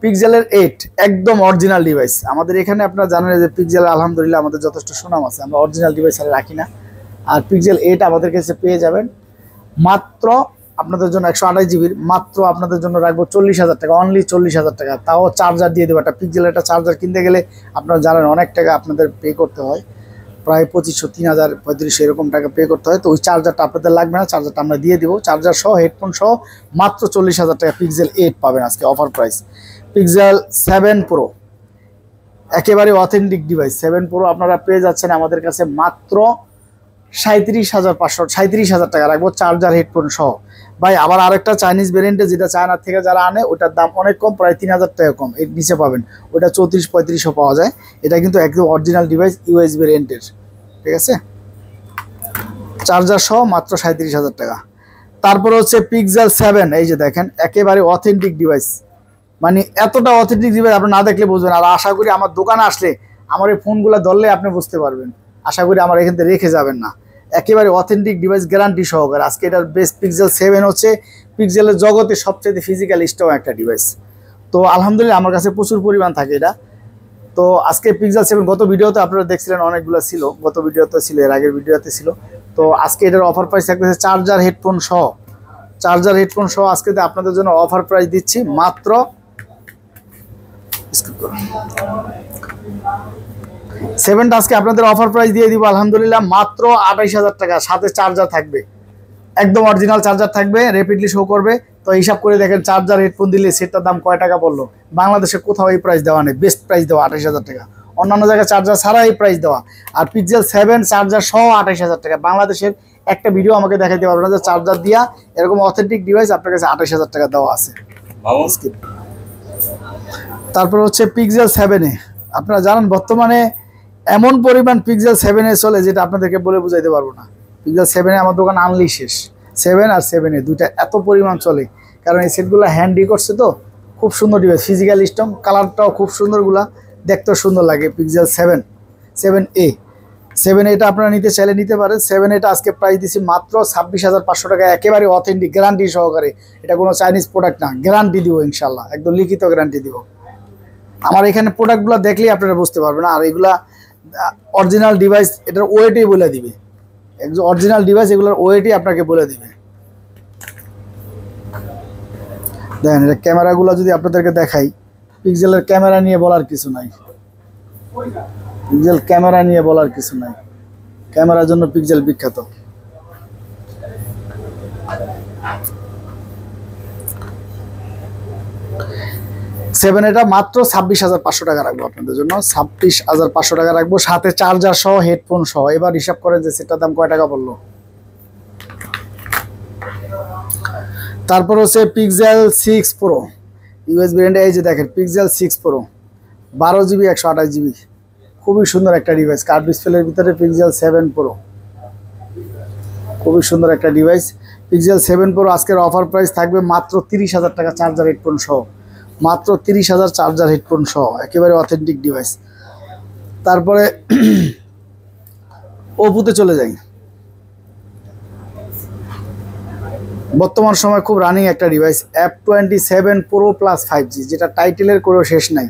পিক্সেলের 8 একদম অরিজিনাল ডিভাইস। আমাদের এখানে আপনারা জানেন যে পিক্সেল আলহামদুলিল্লাহ আমাদের যথেষ্ট সুনাম আছে, আমরা অরিজিনাল ডিভাইস আর রাখি না। আর পিক্সেল 8 আমাদের কাছে পেয়ে যাবেন মাত্র আপনাদের জন্য 128GBর, মাত্র আপনাদের জন্য রাখবো 40,000 টাকা, অনলি 40,000 টাকা। তাও চার্জার দিয়ে দেবো। একটা পিক্সেলের একটা চার্জার কিনতে গেলে আপনারা জানেন অনেক টাকা আপনাদের পে করতে হয়, প্রায় 2500, 3000, 3500 এরকম টাকা পে করতে হয়। তো ওই চার্জারটা আপনাদের লাগবে না, চার্জারটা আমরা দিয়ে দিব, চার্জার সহ হেডফোন সহ মাত্র 40,000 টাকা পিক্সেল 8 পাবেন আজকে অফার প্রাইস। পিক্সেল 7 Pro একেবারে অথেন্টিক ডিভাইস, 7 Pro আপনারা পেয়ে যাচ্ছেন আমাদের কাছে মাত্র 37,000 টাকা রাখবো, চার্জার হেডফোন সহ। ভাই আবার আরেকটা চাইনিজ ভ্যারিয়েন্টে, যেটা চায়না থেকে যারা আনে ওটার দাম অনেক কম, প্রায় 3000 টাকা কম, এর নিচে পাবেন। ওটা 34-3500 পাওয়া যায়। এটা কিন্তু একদম অরিজিনাল ডিভাইস, ইউএস ভ্যারিয়েন্টের, ঠিক আছে, চার্জার সহ মাত্র 37,000 টাকা। তারপর হচ্ছে পিক্সেল 7, এই যে দেখেন একেবারে অথেন্টিক ডিভাইস, মানে এতটা অথেন্টিক ডিভাইস আপনি না দেখলে বুঝবেন। আর আশা করি আমার দোকানে আসলে আমার এই ফোনগুলো ধরলে আপনি বুঝতে পারবেন, আশা করি আমার এখান থেকে রেখে যাবেন না। একেবারে অথেন্টিক ডিভাইস গ্যারান্টি সহকারে। আজকে এটার বেস্ট পিক্সেল 7 হচ্ছে পিক্সেলের জগতে সবচেয়ে ফিজিক্যাল স্ট্রং একটা ডিভাইস। তো আলহামদুলিল্লাহ আমার কাছে প্রচুর পরিমাণ থাকে এটা। তো আজকে পিক্সেল 7 গত ভিডিওতে আপনারা দেখছিলেন অনেকগুলো ছিল, গত ভিডিওতে ছিল, এর আগের ভিডিওতে ছিল। তো আজকে এটার অফার প্রাইস থাকতেছে চার্জার হেডফোন সহ আজকে আপনাদের জন্য অফার প্রাইস দিচ্ছি মাত্র 7টা আজকে আপনাদের অফার প্রাইস দিয়ে দিব আলহামদুলিল্লাহ মাত্র 28,000 টাকা, সাথে চার্জার থাকবে, একদম অরিজিনাল চার্জার থাকবে, র্যাপিডলি শো করবে। তো হিসাব করে দেখেন চার্জার হেডফোন দিলে সেটটার দাম কয় টাকা পড়লো। বাংলাদেশে কোথাও এই প্রাইস দেওয়া নেই, বেস্ট প্রাইস দেওয়া 28,000 টাকা, অন্যান্য জায়গায় চার্জার ছাড়া এই প্রাইস দেওয়া। আর পিক্সেল 7 চার্জার সহ 28,000 টাকা। বাংলাদেশের একটা ভিডিও আমাকে দেখাইতে পারবেন যে চার্জার দিয়া এরকম অথেন্টিক ডিভাইস আপনার কাছে 28,000 টাকা দেওয়া আছে। তারপর হচ্ছে পিক্সেল 7 আপনারা জানেন বর্তমানে এমন পরিমাণ পিক্সেল 7 চলে যেটা আপনাদেরকে বলে বুঝাইতে পারবো না। পিক্সেল 7 আমার দোকান আনলেই শেষ, 7 আর 7 দুইটা এত পরিমাণ চলে, কারণ এই সেটগুলো হ্যান্ডি করছে তো, খুব সুন্দর ডিভাইস, ফিজিক্যাল স্ট্রং, কালারটাও খুব সুন্দরগুলা, দেখতেও সুন্দর লাগে। পিক্সেল 7A 7Aটা আপনারা নিতে চাইলে নিতে পারেন। 7Aটা আজকে প্রাইস দিচ্ছি মাত্র 26,500 টাকা, একেবারে অথেন্টিক গ্যারান্টি সহকারে। এটা কোনো চাইনিজ প্রোডাক্ট না, গ্যারান্টি দিব ইনশাল্লাহ, একদম লিখিত গ্যারান্টি দিব। আমার এখানে প্রোডাক্টগুলো দেখলেই আপনারা বুঝতে পারবেন। আর এগুলা অরিজিনাল ডিভাইস, এটার ওয়েটই বলে দিবে, একদম অরিজিনাল ডিভাইস, এগুলোর ওয়েটই আপনাকে বলে দিবে। দেখেন এটা ক্যামেরাগুলো যদি আপনাদেরকে দেখাই, পিক্সেলের ক্যামেরা নিয়ে বলার কিছু নাই, পিক্সেল ক্যামেরা নিয়ে বলার কিছু নাই, ক্যামেরার জন্য পিক্সেল বিখ্যাত। এটা মাত্র 26,500 টাকা রাখবো আপনাদের জন্য, 26,500 টাকা রাখবো, সাথে চার্জার সহ হেডফোন সহ। এবার হিসাব করেন যে সেটার দাম কয় টাকা পড়লো। তারপর হচ্ছে পিক্সেল 6 প্রো ইউএসবি ব্র্যান্ডে, এই যে দেখেন পিক্সেল 6 প্রো 12GB 128GB, খুবই সুন্দর একটা ডিভাইস। কার্ভ ডিসপ্লের ভিতরে পিক্সেল 7 প্রো, খুবই সুন্দর একটা ডিভাইস। পিক্সেল 7 প্রো আজকের অফার প্রাইস থাকবে মাত্র 30,000 টাকা, চার্জার হেডফোন সহ, মাত্র 30,000 চার্জার হেডফোন সহ, একেবারে অথেন্টিক ডিভাইস। তারপরে ওপোতে চলে যাই, বর্তমান সময় খুব রানিং একটা device F27 Pro Plus 5G, যেটা টাইটেলের কোনো শেষ নাই।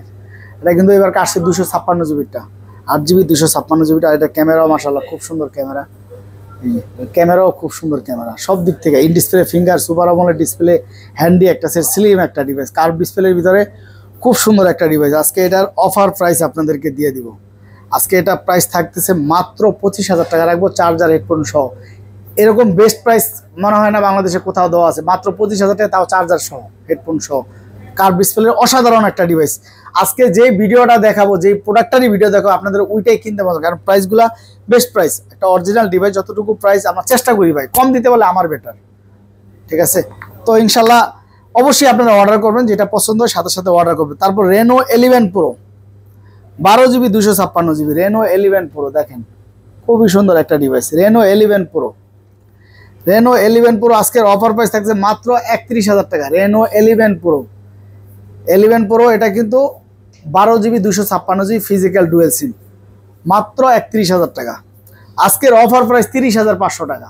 এটা কিন্তু এবার কাটছে 256GBটা, 8GB 256GBটা। এটা ক্যামেরাও মাশাআল্লাহ খুব সুন্দর ক্যামেরা, ক্যামেরাও খুব সুন্দর ক্যামেরা সব দিক থেকে। In display finger, super AMOLED display, handy একটা সেট, স্লিম একটা ডিভাইস, কার্ভ ডিসপ্লের ভিতরে খুব সুন্দর একটা ডিভাইস। আজকে এটার অফার প্রাইস আপনাদেরকে দিয়ে দিব। আজকে এটা প্রাইস থাকতেছে মাত্র 25,000 টাকা রাখবো, চার্জার হেডফোন সহ। এরকম বেস্ট প্রাইস মনে হয় না বাংলাদেশে কোথাও দেওয়া আছে, মাত্র 25,000 টাকা, তাও চার্জার সহ হেডফোন সহ, কার্ভ ডিসপ্লের অসাধারণ একটা ডিভাইস। আজকে যে ভিডিওটা দেখাবো, যে প্রোডাক্টটারই ভিডিও দেখাবো, আপনাদের ওইটাই কিনতে পারবেন, কারণ প্রাইসগুলা বেস্ট প্রাইস। একটা অরিজিনাল ডিভাইস যতটুকু প্রাইস আমরা চেষ্টা করি ভাই কম দিতে বলে আমার বেটার, ঠিক আছে? তো ইনশাল্লাহ অবশ্যই আপনারা অর্ডার করবেন, যেটা পছন্দ হয় সাথে সাথে অর্ডার করবেন। তারপর Reno 11 Pro 12GB 256GB, Reno 11 Pro দেখেন খুবই সুন্দর একটা device, Reno 11 Pro। Reno 11 Pro আজকের অফার প্রাইস থাকছে মাত্র 31,000 টাকা। Reno 11 Pro 11 Pro এটা কিন্তু 12GB 256GB ফিজিক্যাল ডুয়েল সিম, মাত্র 31,000 টাকা। আজকের অফার প্রাইস 30,500 টাকা,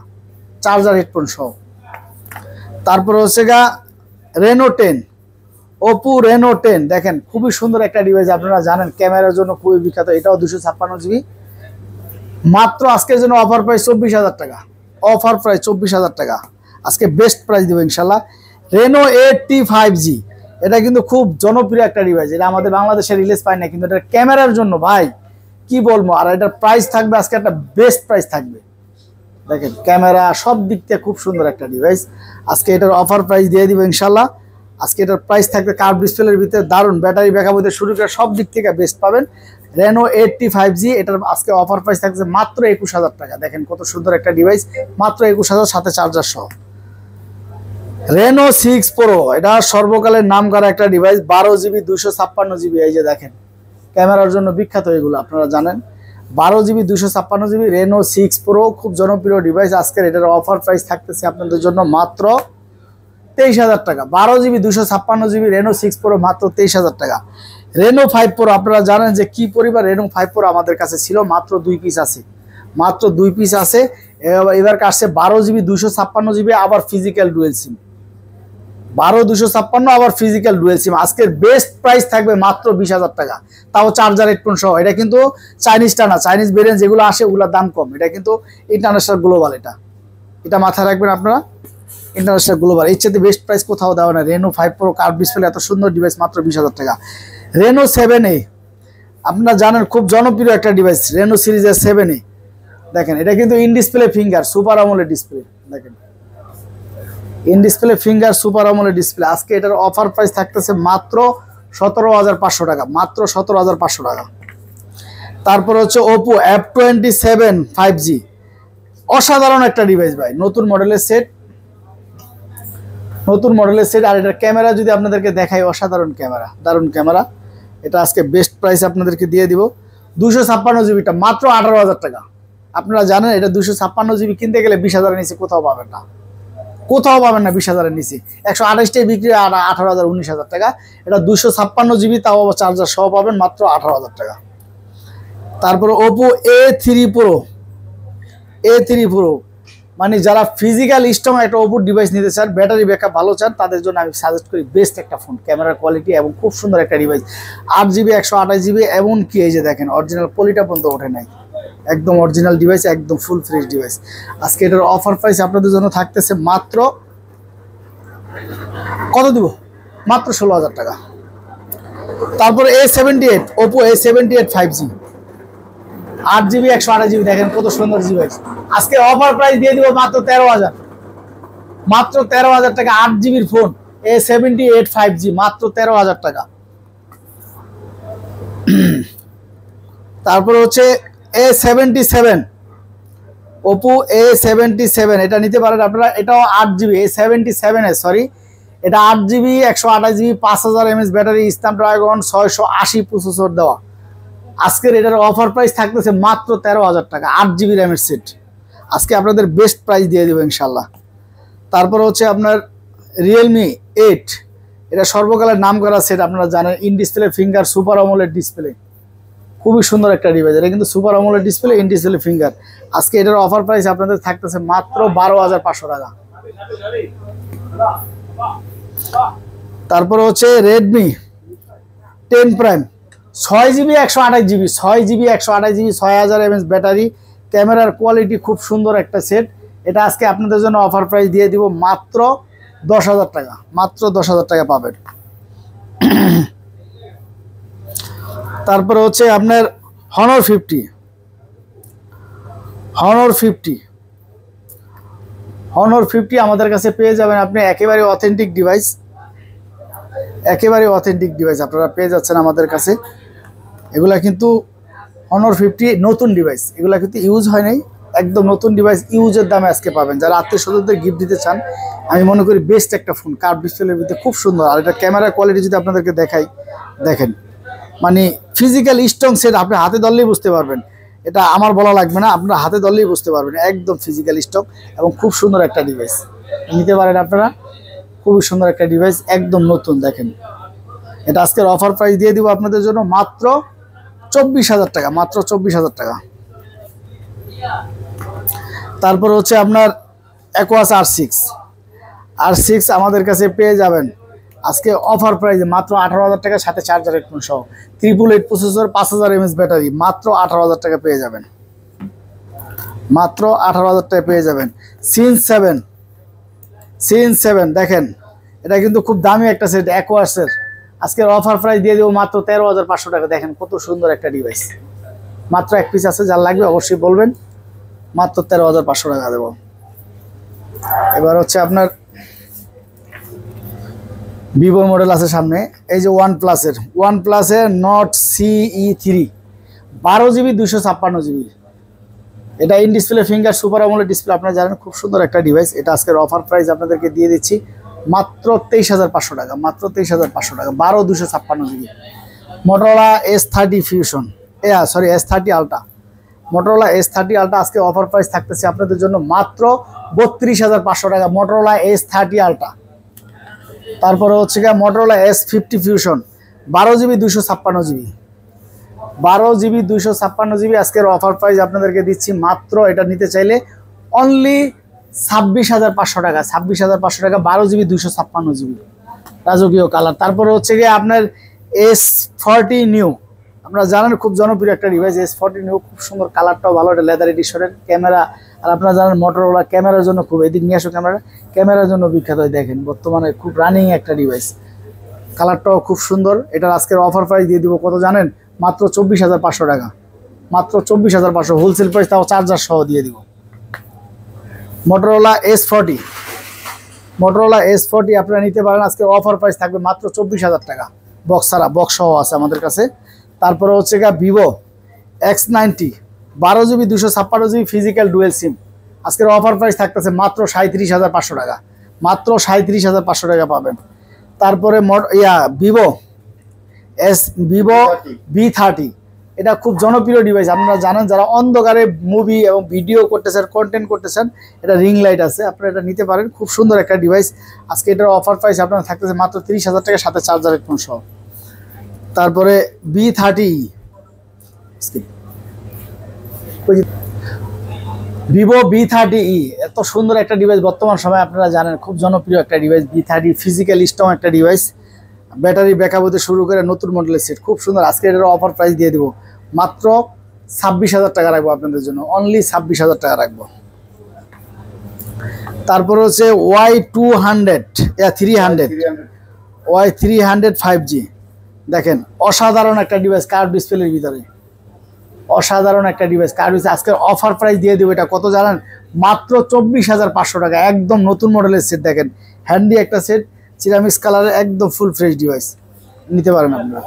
চার্জার হেডফোন সহ। তারপর হচ্ছে গা Reno 10, Oppo Reno 10 দেখেন খুবই সুন্দর একটা ডিভাইস, আপনারা জানেন ক্যামেরার জন্য খুবই বিখ্যাত। এটাও 256GB, মাত্র আজকের জন্য অফার প্রাইস 24,000 টাকা, অফার প্রাইস 24,000 টাকা। আজকে বেস্ট প্রাইস দেবো ইনশাল্লাহ। Reno 85G এটা কিন্তু খুব জনপ্রিয় একটা ডিভাইস, এটা আমাদের বাংলাদেশে রিলিজ পায় না, কিন্তু এটা ক্যামেরার জন্য ভাই কি বলবো। আর এটার প্রাইস থাকবে আজকে একটা বেস্ট প্রাইস থাকবে, দেখেন ক্যামেরা সব দিক থেকে খুব সুন্দর একটা ডিভাইস। আজকে এটার অফার প্রাইস দিয়ে দিব ইনশাল্লাহ। আজকে এটার প্রাইস থাকবে কার্ভ ডিসপ্লের ভিতরে দারুণ, ব্যাটারি ব্যাকআপ হতে শুরু করে সব দিক থেকে বেস্ট পাবেন। Reno 85G এটার আজকে অফার প্রাইস থাকছে মাত্র 21,000 টাকা। দেখেন কত সুন্দর একটা ডিভাইস, মাত্র 21,000 সাথে চার্জার সহ। Reno 6 Pro এটা সর্বকালের নাম করা একটা ডিভাইস, 12GB 256GB। এই যে দেখেন ক্যামেরার জন্য বিখ্যাত, এগুলো আপনারা জানেন। 12GB 256GB Reno 6 Pro খুব জনপ্রিয় ডিভাইস। আজকের এটার অফার প্রাইস থাকতেছে আপনাদের জন্য মাত্র 23,000 টাকা। 12GB 256GB Reno 6 Pro মাত্র 23,000 টাকা। Reno 5 Pro আপনারা জানেন যে কি পরিবার, Reno 5 Pro আমাদের কাছে ছিল মাত্র 2 পিস আছে, মাত্র 2 পিস আছে। এবার আসছে 12GB 256GB আবার ফিজিক্যাল ডুয়েল সিম, 12/256 আবার ফিজিক্যাল ডুয়েল সিম। আজকের বেস্ট প্রাইস থাকবে মাত্র 20,000 টাকা, তাও চার্জার হেডফোন সহ। এটা কিন্তু চাইনিজটা না, চাইনিজ ভেরিয়েন্ট যেগুলো আসে ওগুলোর দাম কম, এটা কিন্তু ইন্টারন্যাশনাল গ্লোবাল। এটা মাথায় রাখবেন আপনারা, ইন্টারন্যাশনাল গ্লোবাল। এর চেয়ে বেস্ট প্রাইস কোথাও দেওয়া না। Reno 5 Pro কার্ভ ডিসপ্লে এত সুন্দর ডিভাইস মাত্র 20,000 টাকা। Reno 7A আপনারা জানেন খুব জনপ্রিয় একটা ডিভাইস, Reno সিরিজের 7A দেখেন এটা কিন্তু in display finger super AMOLED display, দেখেন in display finger super AMOLED display. আজকে এটার অফার প্রাইস থাকতেছে মাত্র 17,500 টাকা, মাত্র 17,500 টাকা। তারপর হচ্ছে Oppo F27 5G, অসাধারণ একটা ডিভাইস ভাই, নতুন মডেলের সেট, নতুন মডেলের সেট। আর এটার ক্যামেরা যদি আপনাদেরকে দেখাই, অসাধারণ ক্যামেরা, দারুণ ক্যামেরা। এটা আজকে বেস্ট প্রাইস আপনাদেরকে দিয়ে দিব। 256GBটা মাত্র 18,000 টাকা। আপনারা জানেন এটা 256GB কিনতে গেলে 20,000-এর নিচে কোথাও পাবেন না, কোথাও পাবেন না 20,000-এর নিচে। 128টাই বিক্রি 18,000 19,000 টাকা। এটা 256GB তাও আবার চার্জার সহ পাবেন মাত্র 18,000 টাকা। তারপর ওপো A3 Pro মানে যারা ফিজিক্যাল স্ট্রং একটা ওপোর ডিভাইস নিতে চান, ব্যাটারি ব্যাকআপ ভালো চান, তাদের জন্য আমি সাজেস্ট করি বেস্ট একটা ফোন, ক্যামেরার কোয়ালিটি এবং খুব সুন্দর একটা ডিভাইস। 8GB 128GB, এমনকি এই যে দেখেন অরিজিনাল পলিটা পর্যন্ত ওঠে নাই, একদম অরিজিনাল ডিভাইস, একদম ফুল ফ্রেশ ডিভাইস। আজকে এটার অফার প্রাইস আপনাদের জন্য থাকতেছে মাত্র কত দিব, মাত্র 16,000 টাকা। তারপর A78, Oppo A78 5G, 8GB 128GB, দেখেন কত সুন্দর ডিভাইস। আজকে অফার প্রাইস দিয়ে দিব মাত্র 13,000, মাত্র 13,000 টাকা। 8GBর ফোন A78 5G মাত্র 13,000 টাকা। তারপর হচ্ছে A77, ওপো A77, এটা নিতে পারেন আপনারা, এটাও 8GB A77 সরি, এটা 8GB 128GB, 5000 mAh battery, Snapdragon 680 processor দেওয়া। আজকের এটার অফার প্রাইস থাকতেছে মাত্র 13,000 টাকা, 8GB র্যামের সেট। আজকে আপনাদের বেস্ট প্রাইস দিয়ে দেবো ইনশাল্লাহ। তারপর হচ্ছে আপনার Realme 8, এটা সর্বকালের নাম করা সেট, আপনারা জানেন, in display finger, super AMOLED display, খুবই সুন্দর একটা ডিভাইস। এটা কিন্তু super AMOLED display, in display finger. আজকে এটার অফার প্রাইস আপনাদের থাকতেছে মাত্র 12,500 টাকা। তারপর হচ্ছে Redmi 10 Prime, 6GB 128GB, 6GB 128GB, 6000 mAh battery, ক্যামেরার কোয়ালিটি খুব সুন্দর একটা সেট। এটা আজকে আপনাদের জন্য অফার প্রাইস দিয়ে দিব মাত্র 10,000 টাকা, মাত্র 10,000 টাকা পাবেন। তারপরে হচ্ছে আপনার Honor 50, Honor 50 আমাদের কাছে পেয়ে যাবেন আপনি, একেবারে অথেন্টিক ডিভাইস, একেবারে অথেন্টিক ডিভাইস আপনারা পেয়ে যাচ্ছেন আমাদের কাছে। এগুলা কিন্তু Honor 50 নতুন ডিভাইস, এগুলা কিন্তু ইউজ হয় নাই, একদম নতুন ডিভাইস, ইউজের দামে আজকে পাবেন। যারা আত্মীয় স্বজনদের গিফট দিতে চান, আমি মনে করি বেস্ট একটা ফোন, কার্ভ ডিসপ্লের ভিতরে খুব সুন্দর। আর এটা ক্যামেরার কোয়ালিটি যদি আপনাদেরকে দেখাই, দেখেন মানে ফিজিক্যাল স্ট্রং সেট, আপনি হাতে ধরলেই বুঝতে পারবেন, এটা আমার বলা লাগবে না, আপনারা হাতে ধরলেই বুঝতে পারবেন, একদম ফিজিক্যাল স্ট্রং এবং খুব সুন্দর একটা ডিভাইস নিতে পারেন আপনারা, খুবই সুন্দর একটা ডিভাইস, একদম নতুন। দেখেন এটা আজকের অফার প্রাইস দিয়ে দিব আপনাদের জন্য মাত্র 24,000 টাকা, মাত্র 24,000 টাকা। তারপর হচ্ছে আপনার Aquos R6 আমাদের কাছে পেয়ে যাবেন আজকে অফার প্রাইসে মাত্র 18,000 টাকা, সাথে চার্জার হেডফোন সহ, 888 প্রসেসর, 5000 mAh ব্যাটারি, মাত্র 18,000 টাকা পেয়ে যাবেন, মাত্র 18,000 টাকা পেয়ে যাবেন। Sin 7 দেখেন এটা কিন্তু খুব দামি একটা সেট Aquos-এর, আজকের অফার প্রাইস দিয়ে দেবো মাত্র 13,500 টাকা। দেখেন কত সুন্দর একটা ডিভাইস, মাত্র এক পিস আছে, যার লাগবে অবশ্যই বলবেন, মাত্র 13,500 টাকা দেবো। এবার হচ্ছে আপনার ভিভোর মডেল আছে সামনে, এই যে OnePlus-এর Note CE3, 12GB 256GB, এটা in display finger, super AMOLED display, আপনারা জানেন, খুব সুন্দর একটা ডিভাইস। এটা আজকের অফার প্রাইস আপনাদেরকে দিয়ে দিচ্ছি মাত্র 23,500 টাকা, মাত্র 23,500 টাকা, 12/256GB। Motorola S30 Fusion, S30 Ultra, Motorola S30 Ultra আজকে অফার প্রাইস থাকতেছে আপনাদের জন্য মাত্র 32,500 টাকা, Motorola S30 Ultra। তারপরে হচ্ছে গিয়ে Motorola S50 Fusion, 12GB 256GB, 12GB 256GB আজকের অফার প্রাইস আপনাদেরকে দিচ্ছি মাত্র, এটা নিতে চাইলে অনলি 26,500 টাকা, 26,500 টাকা, 12GB 256GB, রাজকীয় কালার। তারপরে হচ্ছে গিয়ে আপনার S40 নিউ, আপনারা জানেন খুব জনপ্রিয় একটা ডিভাইস, S40 নিউ, খুব সুন্দর, কালারটাও ভালো, এটা লেদার এডিশনের ক্যামেরা। আর আপনারা জানেন Motorola ক্যামেরার জন্য খুব, এদিক নিয়ে আসো, ক্যামেরার জন্য বিখ্যাত হয়। দেখেন বর্তমানে খুব রানিং একটা ডিভাইস, কালারটাও খুব সুন্দর। এটার আজকের অফার প্রাইস দিয়ে দিব কত জানেন, মাত্র 24,500 টাকা, মাত্র 24,500, হোলসেল প্রাইস, তাও চার্জার সহ দিয়ে দিব। Motorola S40 আপনারা নিতে পারেন, আজকে অফার প্রাইস থাকবে মাত্র 24,000 টাকা, বক্স ছাড়া, বক্স সহ আছে আমাদের কাছে। তারপরে হচ্ছে গিয়ে Vivo X90, 12GB 256GB physical dual সিম, আজকের অফার প্রাইস থাকতেছে মাত্র 37,500 টাকা, মাত্র 37,500 টাকা পাবেন। তারপরে Vivo V30, এটা খুব জনপ্রিয় ডিভাইস, আপনারা জানেন, যারা অন্ধকারে মুভি এবং ভিডিও করতেছেন, কন্টেন্ট করতেছেন, এটা রিং লাইট আছে, আপনারা এটা নিতে পারেন, খুব সুন্দর একটা ডিভাইস। আজকে এটার অফার প্রাইস আপনারা থাকতেছে মাত্র 30,000 টাকা, সাথে চার্জার হেডফোন সহ। তারপরে V30 ভিভো V30e এত সুন্দর একটা ডিভাইস, বর্তমান সময়ে আপনারা জানেন খুব জনপ্রিয় একটা ডিভাইস। V30 ফিজিক্যাল স্ট্রং একটা ডিভাইস, ব্যাটারি ব্যাকআপ হতে শুরু করে নতুন মডেলের সেট, খুব সুন্দর। আজকে এটার অফার প্রাইস দিয়ে দেবো মাত্র 26,000 টাকা রাখবো আপনাদের জন্য, অনলি 26,000 টাকা রাখবো। তারপর হচ্ছে Y300 5G, দেখেন অসাধারণ একটা ডিভাইস, কার্ভ ডিসপ্লের ভিতরে অসাধারণ একটা ডিভাইস, কার্ভ ডিসপ্লে। আজকের অফার প্রাইস দিয়ে দেবো, এটা কত জানেন? মাত্র 24,500 টাকা, একদম নতুন মডেলের সেট। দেখেন হ্যান্ডি একটা সেট, সিরামিক্স কালারের, একদম ফুল ফ্রেশ ডিভাইস, নিতে পারেন আপনারা।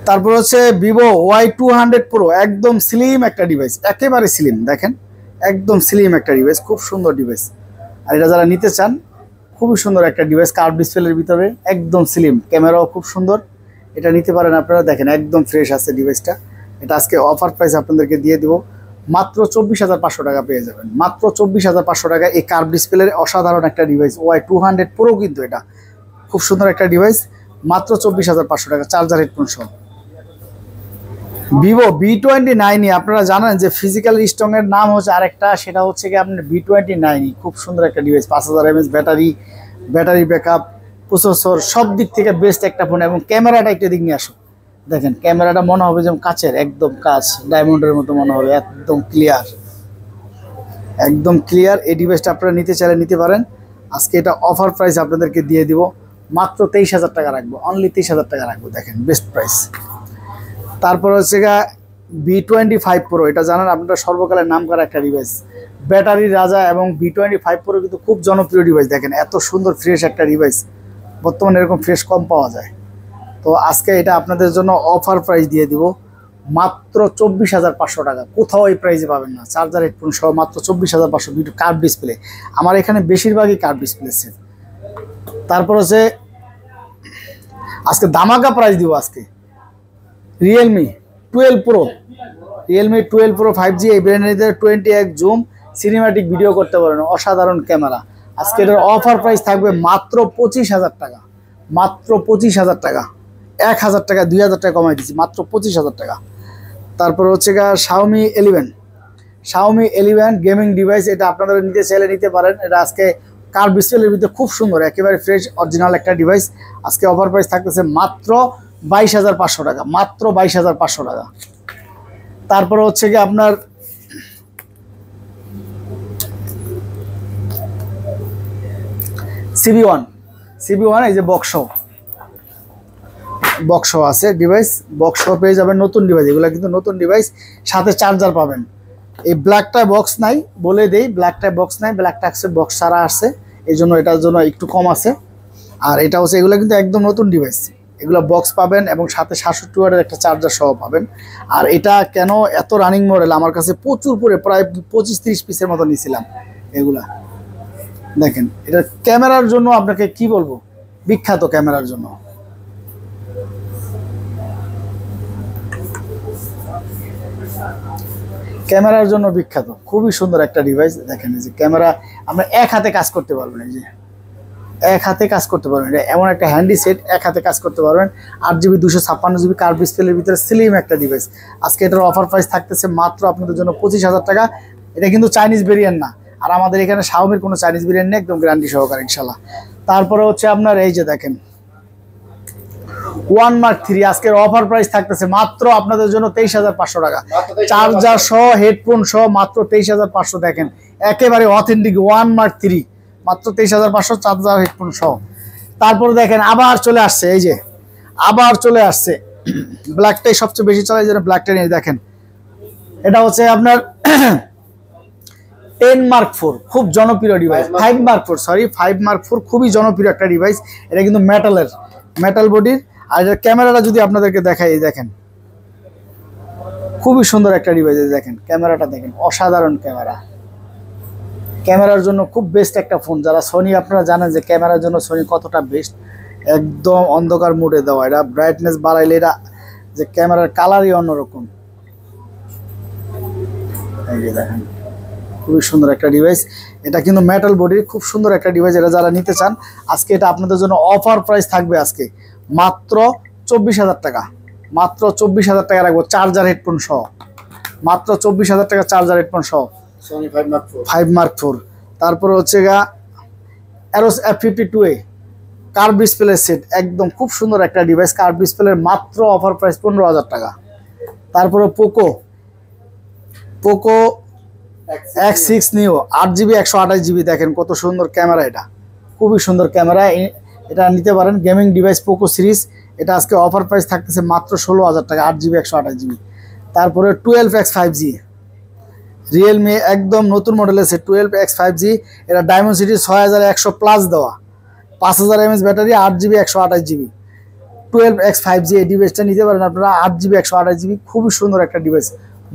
তারপর হচ্ছে ভিভো Y200 Pro, একদম স্লিম একটা ডিভাইস, একেবারে স্লিম, দেখেন একদম স্লিম একটা ডিভাইস, খুব সুন্দর ডিভাইস। আর এটা যারা নিতে চান, খুবই সুন্দর একটা ডিভাইস, কার্ভ ডিসপ্লের ভিতরে, একদম স্লিম, ক্যামেরাও খুব সুন্দর, এটা নিতে পারেন আপনারা। দেখেন একদম ফ্রেশ আছে ডিভাইসটা। এটা আজকে অফার প্রাইস আপনাদেরকে দিয়ে দিব, মাত্র 24,500 টাকা পেয়ে যাবেন, মাত্র 24,500 টাকা এই কার্ভ ডিসপ্লের অসাধারণ একটা ডিভাইস। Y200 Pro কিন্তু এটা খুব সুন্দর একটা ডিভাইস, মাত্র 24,500 টাকা, চার্জার হেডফোন সহ। ভিভো V29e, আপনারা জানেন যে ফিজিক্যাল স্ট্রং এর নাম হচ্ছে আরেকটা, সেটা হচ্ছে কি আপনার V29e, খুব সুন্দর একটা device, 5000 mAh battery backup, processor, সব দিক থেকে বেস্ট একটা ফোন। এবং ক্যামেরাটা একটা দিক নিয়ে আসো, দেখেন ক্যামেরাটা মনে হবে যেমন কাচের, একদম কাচ, ডায়মন্ডের মতো মনে হবে, একদম ক্লিয়ার, একদম ক্লিয়ার। এই ডিভাইসটা আপনারা নিতে চাইলে নিতে পারেন। আজকে এটা অফার প্রাইস আপনাদেরকে দিয়ে দিব, মাত্র 23,000 টাকা রাখবো, অনলি 23,000 টাকা রাখবো, দেখেন বেস্ট প্রাইস। তারপর হচ্ছে V25 Pro, এটা জানেন আপনারা সর্বকালের নাম করা একটা ডিভাইস, ব্যাটারি রাজা। এবং V25 Pro কিন্তু খুব জনপ্রিয় ডিভাইস, দেখেন এত সুন্দর ফ্রেশ একটা ডিভাইস, বর্তমানে এরকম ফ্রেশ কম পাওয়া যায়। তো আজকে এটা আপনাদের জন্য অফার প্রাইস দিয়ে দিব, মাত্র 24,500 টাকা, কোথাও এই প্রাইসে পাবেন না, চার্জার হেডফোন সহ মাত্র 24,500। ভিডিও কার্ভ ডিসপ্লে, আমার এখানে বেশিরভাগই কার্ভ ডিসপ্লে সেট। তারপর হচ্ছে আজকে ধামাকা প্রাইস দিব, আজকে Realme 12 Pro 5G, এই ব্র্যান্ডের 20x জুম সিনেম্যাটিক ভিডিও করতে পারেন, অসাধারণ ক্যামেরা। আজকে এটার অফার প্রাইস থাকবে মাত্র 25,000 টাকা, মাত্র 25,000 টাকা, 1,000 টাকা 2,000 টাকা কমাই দিচ্ছি, মাত্র 25,000 টাকা। তারপর হচ্ছে Xiaomi 11 গেমিং ডিভাইস, এটা আপনারা নিতে চাইলে নিতে পারেন। এটা আজকে কার্ভ ডিসপ্লের ভিতরে খুব সুন্দর, একেবারে ফ্রেশ অরিজিনাল একটা ডিভাইস। আজকে অফার প্রাইস থাকতেছে মাত্র 22,500 টাকা, মাত্র 22,500 টাকা। তারপরে হচ্ছে আপনার CB1, এই যে বক্স আছে ডিভাইস, বক্স পেয়ে যাবেন, নতুন ডিভাইস, এগুলো কিন্তু নতুন ডিভাইস, সাথে চার্জার পাবেন। এই ব্ল্যাকটা বক্স নাই, বলে দেই ব্ল্যাকটা বক্স নাই, ব্ল্যাকটা আছে বক্স ছাড়া আসছে, এই জন্য এটার জন্য একটু কম আছে। আর এটা হচ্ছে এগুলো কিন্তু একদম নতুন ডিভাইস, এগুলো বক্স পাবেন এবং সাথে 67 ওয়াটের একটা চার্জার সহ পাবেন। আর এটা কেন এত রানিং মডেল, আমার কাছে প্রচুর পরে প্রায় 25-30 পিসের মতো নিয়েছিলাম এগুলা। দেখেন এটা ক্যামেরার জন্য আপনাকে কি বলবো, বিখ্যাত ক্যামেরার জন্য। ক্যামেরার জন্য বিখ্যাত, খুবই সুন্দর একটা ডিভাইস। দেখেন এই যে ক্যামেরা, আমরা এক হাতে কাজ করতে পারবেন, এই যে এক হাতে কাজ করতে পারবেন, এটা এমন একটা হ্যান্ডি সেট, এক হাতে কাজ করতে পারবেন। 8GB 256GB কার্ভ ডিসপ্লের ভিতরে স্লিম একটা ডিভাইস। আজকে এটার অফার প্রাইস থাকতেছে মাত্র আপনাদের জন্য 25,000 টাকা। এটা কিন্তু চাইনিজ ভেরিয়েন্ট না, আর আমাদের এখানে Xiaomi-র কোনো চাইনিজ ভেরিয়েন্ট নেই, একদম গ্যারান্টি সহকারে ইনশাল্লাহ। তারপরে হচ্ছে আপনার এই যে দেখেন One Mark 3, আজকের অফার প্রাইস থাকতেছে মাত্র আপনাদের জন্য 23,500 টাকা, চার্জার সহ হেডফোন সহ মাত্র 23,500। দেখেন একেবারে অথেন্টিক One Mark 3, মাত্র 23,500, চার্জার হেডফোন সহ। তারপরে দেখেন আবার চলে আসছে, এই যে আবার চলে আসছে, ব্ল্যাকটাই সবচেয়ে বেশি চলে, এই জন্য ব্ল্যাকটা নিয়ে দেখেন। এটা হচ্ছে আপনার 10 Mark 4, খুব জনপ্রিয় ডিভাইস। 5 Mark 4 খুবই জনপ্রিয় একটা ডিভাইস। এটা কিন্তু মেটাল বডির। আর এর ক্যামেরাটা যদি আপনাদেরকে দেখাই, দেখেন খুবই সুন্দর একটা ডিভাইস, দেখেন ক্যামেরাটা দেখেন, অসাধারণ ক্যামেরার জন্য খুব বেস্ট একটা ফোন। যারা সোনি, আপনারা জানেন যে ক্যামেরার জন্য সোনি কতটা বেস্ট, একদম অন্ধকার মোডে দেওয়া, এটা ব্রাইটনেস বাড়াইলে এটা যে ক্যামেরার কালারই অন্যরকম। এই যে দেখেন খুবই সুন্দর একটা ডিভাইস, এটা কিন্তু মেটাল বডির, খুব সুন্দর একটা ডিভাইস। এটা যারা নিতে চান, আজকে এটা আপনাদের জন্য অফার প্রাইস থাকবে আজকে মাত্র 24,000 টাকা, মাত্র 24,000 টাকা রাখবো চার্জার হেডফোন সহ, মাত্র 24,000 টাকা চার্জার হেডফোন সহ। Sony 5 Mark 4 5 Mark 4। তারপরে হচ্ছে গা Arrows F52A curve display set, একদম খুব সুন্দর একটা ডিভাইস, কার্ভ ডিসপ্লের মাত্র অফার প্রাইস 15,000 টাকা। তারপরে পোকো X6 নিও 8GB 128GB, দেখেন কত সুন্দর ক্যামেরা, এটা খুবই সুন্দর ক্যামেরা, এটা নিতে পারেন। গেমিং ডিভাইস পোকো সিরিজ, এটা আজকে অফার প্রাইস থাকতেছে মাত্র 16,000 টাকা, 8GB 128GB। তারপরে 12X 5G রিয়েলমি, একদম নতুন মডেল আছে 12X 5G, এটা ডায়মন্ড সিটি 6100 প্লাস দেওয়া, 5000 mAh battery, 8GB 128GB। 12X 5G এই ডিভাইসটা নিতে পারেন আপনারা, 8GB 128GB, খুবই সুন্দর একটা ডিভাইস।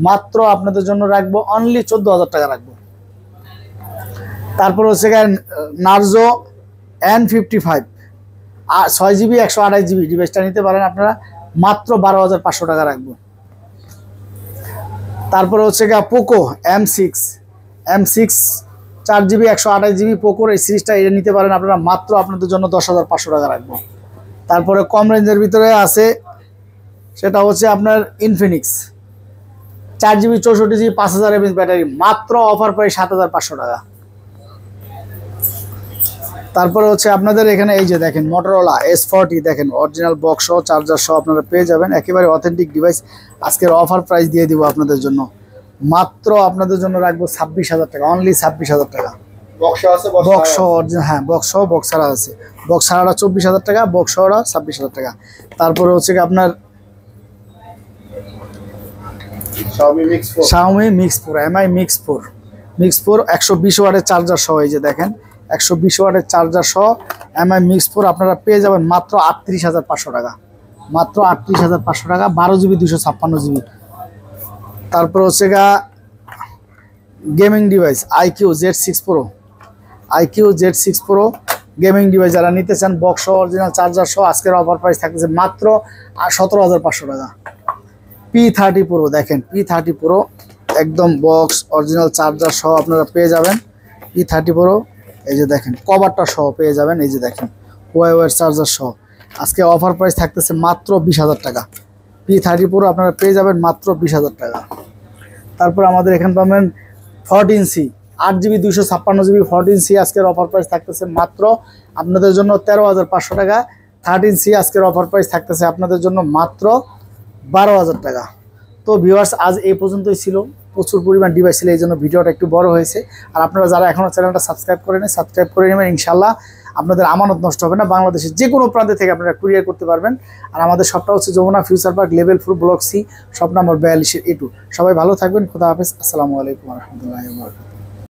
মাত্র আপনাদের জন্য রাখবো অনলি 14,000 টাকা রাখবো। তারপর হচ্ছে নার্জো N55 6GB 128GB ডিভাইসটা নিতে পারেন আপনারা, মাত্র 12,500 টাকা রাখবো। তারপরে হচ্ছে পোকো M6 4GB 128GB পোকোর এই সিরিজটা, এটা নিতে পারেন আপনারা, মাত্র আপনাদের জন্য 10,500 টাকা রাখবো। তারপরে কম রেঞ্জের ভিতরে আছে, সেটা হচ্ছে আপনার Infinix 4GB 64GB 5000 mAh battery, মাত্র অফার প্রাইস 7,500 টাকা। তারপরে হচ্ছে আপনাদের এখানে এই যে দেখেন মোটরোলা S40, দেখেন অরিজিনাল বক্স সহ চার্জার সহ আপনারা পেয়ে যাবেন, একেবারে অথেন্টিক ডিভাইস। আজকের অফার প্রাইস দিয়ে দিব আপনাদের জন্য, মাত্র আপনাদের জন্য রাখবো 26,000 টাকা, অনলি 26,000 টাকা। বক্স আছে, বক্স সহ অরিজিনাল, হ্যাঁ বক্স সহ, বক্স ছাড়া আছে, বক্স ছাড়াটা 24,000 টাকা, বক্স সহটা 26,000 টাকা। তারপরে হচ্ছে আপনার Xiaomi Mix 4 MI Mix 4 120 ওয়াটের চার্জার সহ, এই যে দেখেন 120 ওয়াটের চার্জার সহ MI Mix 4 আপনারা পেয়ে যাবেন মাত্র 38,500 টাকা, মাত্র 38,500 টাকা, 12GB 256GB। তারপর হচ্ছে gaming device IQ Z6 Pro gaming device যারা নিতে চান, বক্স সহ অরিজিনাল চার্জার সহ, আজকের অফার প্রাইস থাকতেছে মাত্র 17,500 টাকা। P30 Pro, দেখেন P30 Pro একদম বক্স অরিজিনাল চার্জার সহ আপনারা পেয়ে যাবেন। P30 Pro এই যে দেখেন কভারটা সহ পেয়ে যাবেন, এই যে দেখেন ওয়ার চার্জার সহ, আজকে অফার প্রাইস থাকতেছে মাত্র 20,000 টাকা। P30 Pro আপনারা পেয়ে যাবেন মাত্র 20,000 টাকা। তারপর আমাদের এখানে পাবেন 14C 8GB 256GB 14C, আজকের অফার প্রাইস থাকতেছে মাত্র আপনাদের জন্য 13,500 টাকা। 13C আজকের অফার প্রাইস থাকতেছে আপনাদের জন্য মাত্র 12,000 টাকা। তো ভিউয়ার্স আজ এই পর্যন্তই ছিল, প্রচুর পরিমাণ ডিভাইস ছিল, এই জন্য ভিডিওটা একটু বড় হয়েছে। আর আপনারা যারা এখনও চ্যানেলটা সাবস্ক্রাইব করে নেন, সাবস্ক্রাইব করে নেবেন, ইনশাল্লাহ আপনাদের আমানত নষ্ট হবে না, বাংলাদেশের যে কোনো প্রান্তে থেকে আপনারা কুরিয়ার করতে পারবেন। আর আমাদের শপটা হচ্ছে Jamuna future park level 4 block C, shop number 42A2। সবাই ভালো থাকবেন, খোদা হাফেজ, আসসালামু আলাইকুম ওয়া রাহমাতুল্লাহি ওয়া বারাকাতুহু।